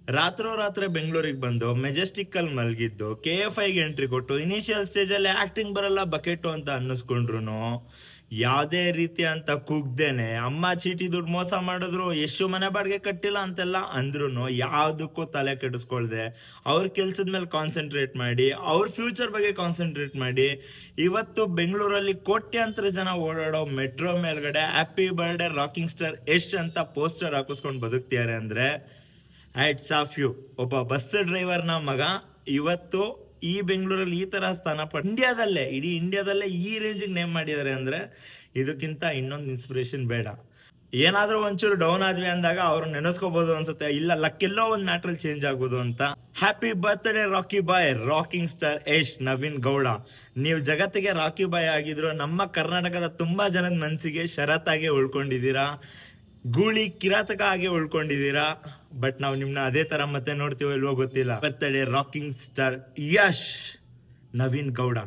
ರಾತ್ರೋರಾತ್ರಿ ಬೆಂಗಳೂರಿಗೆ ಬಂದು ಮೆಜೆಸ್ಟಿಕ್ ಅಲ್ಲಿ ಮಲಗಿದ್ದು KFIಗೆ ಎಂಟ್ರಿ ಕೊಟ್ಟು ಇನಿಷಿಯಲ್ ಸ್ಟೇಜ್ ಅಲ್ಲಿ ಆಕ್ಟಿಂಗ್ ಬರಲ್ಲ ಬಕೆಟು ಅಂತ ಅನ್ನಿಸ್ಕೊಂಡ್ರು ಯಾವುದೇ ರೀತಿ ಅಂತ ಕುಗ್ದೇನೆ ಅಮ್ಮ ಚೀಟಿ ದುಡ್ಡು ಮೋಸ ಮಾಡಿದ್ರು, ಎಷ್ಟು ಮನೆ ಬಾಡಿಗೆ ಕಟ್ಟಿಲ್ಲ ಅಂತೆಲ್ಲ ಅಂದ್ರು ಯಾವುದಕ್ಕೂ ತಲೆ ಕೆಡಿಸ್ಕೊಳ್ದೆ ಅವ್ರ ಕೆಲ್ಸದ ಮೇಲೆ ಕಾನ್ಸಂಟ್ರೇಟ್ ಮಾಡಿ, ಅವ್ರ ಫ್ಯೂಚರ್ ಬಗ್ಗೆ ಕಾನ್ಸಂಟ್ರೇಟ್ ಮಾಡಿ, ಇವತ್ತು ಬೆಂಗಳೂರಲ್ಲಿ ಕೋಟ್ಯಾಂತರ ಜನ ಓಡಾಡೋ ಮೆಟ್ರೋ ಮೇಲ್ಗಡೆ happy birthday rocking star Yash ಅಂತ ಪೋಸ್ಟರ್ ಹಾಕಿಸ್ಕೊಂಡು ಬದುಕ್ತಿದ್ದಾರೆ ಅಂದ್ರೆ ಹ್ಯಾಟ್ಸ್ ಆಫ್ ಯು. ಒಬ್ಬ ಬಸ್ ಡ್ರೈವರ್ನ ಮಗ ಇವತ್ತು ಈ ಬೆಂಗಳೂರಲ್ಲಿ ಈ ತರ ಸ್ಥಾನ ಇಂಡಿಯಾದಲ್ಲೇ, ಇಡೀ ಇಂಡಿಯಾದಲ್ಲೇ ಈ ರೇಂಜಿಗೆ ನೇಮ್ ಮಾಡಿದ್ದಾರೆ ಅಂದ್ರೆ ಇದಕ್ಕಿಂತ ಇನ್ನೊಂದು ಇನ್ಸ್ಪಿರೇಷನ್ ಬೇಡ. ಏನಾದ್ರೂ ಒಂಚೂರು ಡೌನ್ ಆದ್ವಿ ಅಂದಾಗ ಅವ್ರು ನೆನೆಸ್ಕೋಬಹುದು ಅನ್ಸುತ್ತೆ, ಇಲ್ಲ ಲಕ್ಕೆಲ್ಲೋ ಒಂದು ಮ್ಯಾಟ್ರಲ್ ಚೇಂಜ್ ಆಗ್ಬೋದು ಅಂತ. ಹ್ಯಾಪಿ ಬರ್ತ್ಡೇ ರಾಕಿ ಬಾಯ್, ರಾಕಿಂಗ್ ಸ್ಟಾರ್ ಯಶ್ ನವೀನ್ ಗೌಡ. ನೀವು ಜಗತ್ತಿಗೆ ರಾಕಿ ಬಾಯ್ ಆಗಿದ್ರು ನಮ್ಮ ಕರ್ನಾಟಕದ ತುಂಬಾ ಜನದ ಮನಸ್ಸಿಗೆ ಷರತ್ತಾಗಿ ಉಳ್ಕೊಂಡಿದ್ದೀರಾ, ಗೂಳಿ ಕಿರಾತಕ ಆಗಿ ಉಳ್ಕೊಂಡಿದ್ದೀರಾ. ಬಟ್ ನಾವು ನಿಮ್ನ ಅದೇ ತರ ಮತ್ತೆ ನೋಡ್ತೀವೋ ಇಲ್ವೋ ಗೊತ್ತಿಲ್ಲ. Birthday rocking star Yash Naveen Gowda.